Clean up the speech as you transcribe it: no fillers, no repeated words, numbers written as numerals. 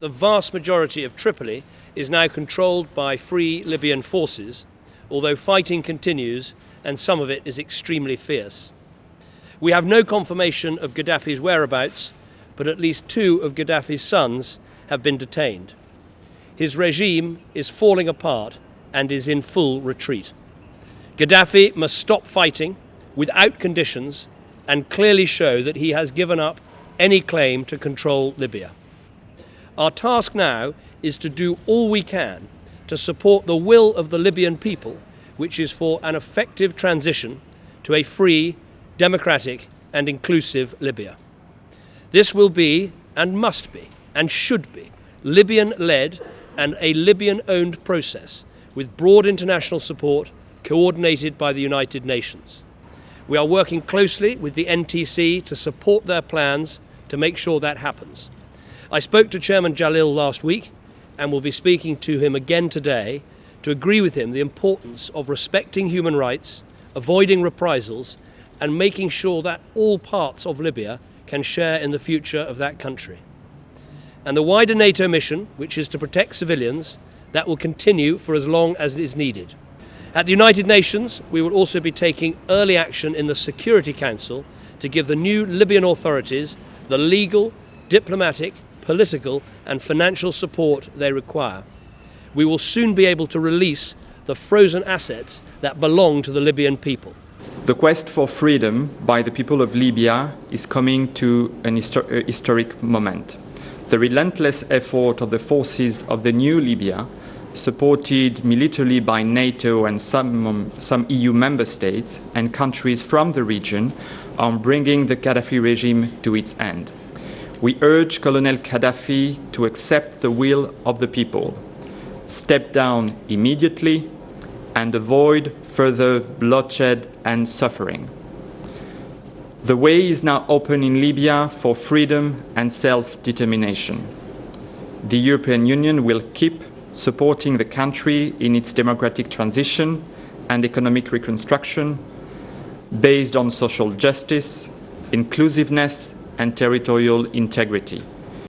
the vast majority of Tripoli is now controlled by free Libyan forces, although fighting continues and some of it is extremely fierce. We have no confirmation of Gaddafi's whereabouts, but at least 2 of Gaddafi's sons have been detained. His regime is falling apart and is in full retreat. Gaddafi must stop fighting without conditions and clearly show that he has given up any claim to control Libya. Our task now is to do all we can to support the will of the Libyan people, which is for an effective transition to a free, democratic and inclusive Libya. This will be, and must be, and should be, Libyan-led and a Libyan-owned process with broad international support coordinated by the United Nations. We are working closely with the NTC to support their plans to make sure that happens. I spoke to Chairman Jalil last week and will be speaking to him again today to agree with him the importance of respecting human rights, avoiding reprisals, and making sure that all parts of Libya can share in the future of that country. And the wider NATO mission, which is to protect civilians, that will continue for as long as it is needed. At the United Nations, we will also be taking early action in the Security Council to give the new Libyan authorities the legal, diplomatic, political and financial support they require. We will soon be able to release the frozen assets that belong to the Libyan people. The quest for freedom by the people of Libya is coming to an historic moment. The relentless effort of the forces of the new Libya, supported militarily by NATO and some EU member states and countries from the region, are bringing the Gaddafi regime to its end. We urge Colonel Kadhafi to accept the will of the people, step down immediately, and avoid further bloodshed and suffering. The way is now open in Libya for freedom and self-determination. The European Union will keep supporting the country in its democratic transition and economic reconstruction based on social justice, inclusiveness, and territorial integrity.